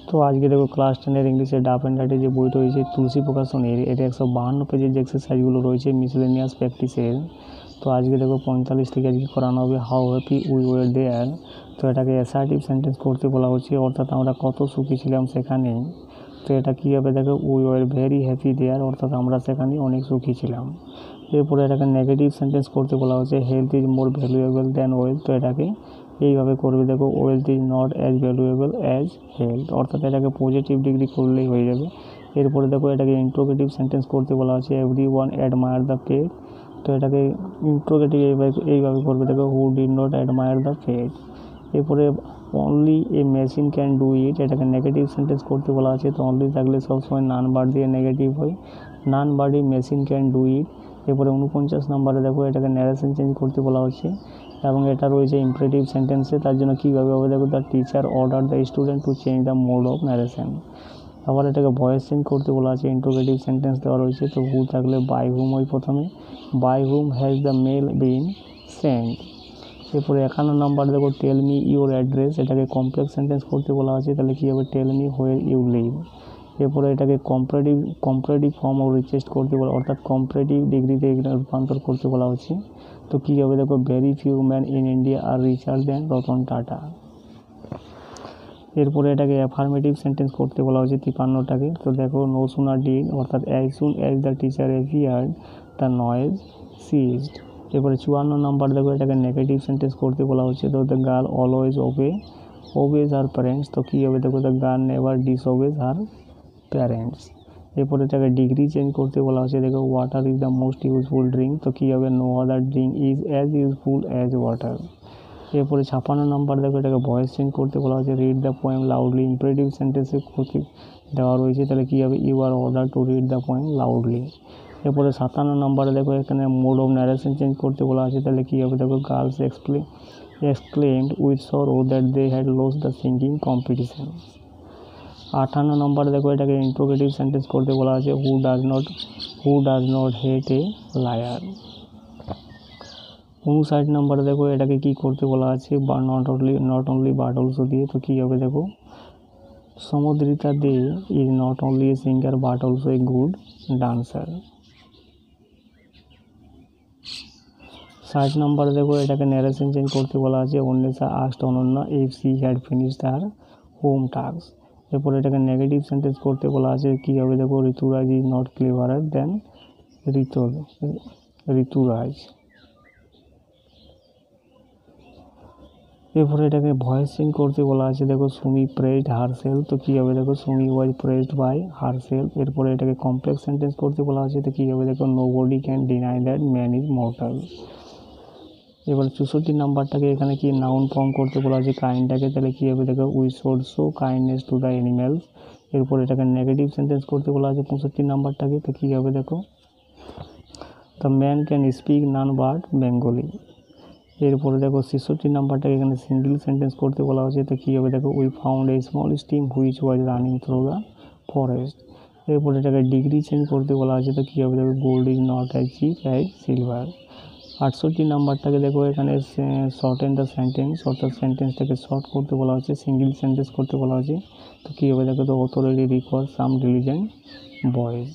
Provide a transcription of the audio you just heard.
তো আজকে দেখো ক্লাস 10-এর ইংলিশের ডাফ অ্যান্ড রাইটের যে বইটা রয়েছে তুলসী প্রকাশনের, এটা 152 পেজের যে এক্সারসাইজগুলো রয়েছে মিসেলেনিয়াস প্র্যাকটিসের। তো আজকে দেখো 45 থেকে আজকে করানো হবে হাউ হ্যাপি উই ওয়ার দেয়ার। তো এটাকে অ্যাসার্টিভ সেন্টেন্স করতে বলা হচ্ছে, অর্থাৎ আমরা কত সুখী ছিলাম সেখানে। তো এটা কী হবে দেখো, we were very happy there, অর্থাৎ আমরা সেখানে অনেক সুখী ছিলাম। এরপরে এটাকে নেগেটিভ সেন্টেন্স করতে বলা হচ্ছে, health is more valuable than wealth. তো এটাকে এইভাবে করবে দেখো, wealth is not as valuable as health, অর্থাৎ এটাকে পজিটিভ ডিগ্রি করলেই হয়ে যাবে। এরপরে দেখো এটাকে ইন্ট্রোগেটিভ সেন্টেন্স করতে বলা হচ্ছে, every one admire the pet. তো এটাকে ইন্ট্রোগেটিভ এইভাবে করবে দেখো, who did not admire the pet. এরপরে only a machine can do it, এটাকে নেগেটিভ সেন্টেন্স করতে বলা আছে। তো অনলি থাকলে সবসময় নান বার দিয়ে নেগেটিভ হয়, none but the machine can do it. এরপরে 49 নম্বরে দেখো এটাকে ন্যারেশন চেঞ্জ করতে বলা হচ্ছে এবং এটা রয়েছে ইম্পারেটিভ সেন্টেন্সে। তার জন্য কীভাবে হবে দেখো, the teacher order the student to change the mode of narration. আবার এটাকে ভয়েস চেঞ্জ করতে বলা আছে, ইন্ট্রোগেটিভ সেন্টেন্স দেওয়া রয়েছে। তো হু থাকলে বাই হুম ওই প্রথমে, by whom has the mail been sent. এরপরে 51 নম্বর দেখো, টেল মি ইউর অ্যাড্রেস, এটাকে কমপ্লেক্স সেন্টেন্স করতে বলা আছে। তাহলে কী হবে, tell me where you live. এরপরে এটাকে কম্পারেটিভ ফর্ম ও রিচেস্ট করতে বলা, অর্থাৎ কম্পারেটিভ ডিগ্রিতে রূপান্তর করতে বলা হচ্ছে। তো কী হবে দেখো, very few man in India are richer than Ratan Tata. এরপরে এটাকে অ্যাফার্মেটিভ সেন্টেন্স করতে বলা হচ্ছে 53টাকে। তো দেখো, নো সুনার ডিড, অর্থাৎ as soon as the teacher appeared the noise ceased. এরপরে 54 নম্বর দেখো এটাকে নেগেটিভ সেন্টেন্স করতে বলা হচ্ছে। তো the girl always obeys her parents. তো কী হবে দেখো, the girl never disobeys her parents. এরপরে এটাকে ডিগ্রি চেঞ্জ করতে বলা হচ্ছে। দেখো, water is the most useful drink. তো কী হবে, no other drink is as useful as water. এরপরে 56 নম্বর দেখো এটাকে ভয়েস চেঞ্জ করতে বলা হচ্ছে, read the poem loudly. Imperative সেন্টেন্সে ক্ষতি দেওয়া রয়েছে। তাহলে কী হবে, you are order to read the poem loudly. এরপরে 57 নম্বরে দেখো এখানে মোড অফ ন্যারেশন চেঞ্জ করতে বলা আছে। তাহলে কী হবে দেখো, girls exclaimed with sorrow that they had lost the singing competition। 58 নম্বরে দেখো এটাকে ইন্ট্রোগেটিভ সেন্টেন্স করতে বলা আছে, who does not hate a liar. 59 নম্বরে দেখো এটাকে কি করতে বলা আছে, বা নট অনলি বাট অলসো দিয়ে। তো কী হবে দেখো, Samudrita De is not only a singer but also a good dancer. 60 নম্বরে দেখো এটাকে ন্যারেশন চেঞ্জ করতে বলা আছে, Anwesha asked Ananya if she had finished her home task. এরপর এটাকে নেগেটিভ সেন্টেন্স করতে বলা আছে, কী হবে দেখো, ঋতুরাজ ইজ নট ক্লেভারার দেন ঋতুরাজ। এরপরে এটাকে ভয়েস চেঞ্জ করতে বলা আছে। দেখো, সুমি প্রেজড হারসেলফ। তো কী হবে দেখো, সুমি ওয়াজ প্রেজড বাই হারসেলফ। এরপরে এটাকে কমপ্লেক্স সেন্টেন্স করতে বলা আছে। তো কী হবে দেখো, nobody can deny that man is mortal. এবার 64 নাম্বারটাকে এখানে কি নাউন ফর্ম করতে বলা আছে, কাইন্ডটাকে। তাহলে কী হবে দেখো, we should show kindness to the animals. এরপর এটাকে নেগেটিভ সেন্টেন্স করতে বলা আছে 65 নাম্বারটাকে। তো কী হবে দেখো, the man can speak none but Bengali. এরপরে দেখো 66 নাম্বারটাকে এখানে সিঙ্গল সেন্টেন্স করতে বলা হয়েছে। তো কী হবে দেখো, we found a small stream which was running through the forest. এরপরে এটাকে ডিগ্রি চেঞ্জ করতে বলা হয়েছে। তো কী হবে দেখো, gold is not as cheap as silver. 68 নাম্বারটাকে দেখো এখানে শর্টেন দ্য সেন্টেন্স, অর্থাৎ সেন্টেন্সটাকে শর্ট করতে বলা হচ্ছে, সিঙ্গল সেন্টেন্স করতে বলা হচ্ছে। তো কী হবে দেখো, তো অথরিটি রিকোয়ার সাম ডিলিজেন্ট বয়েজ।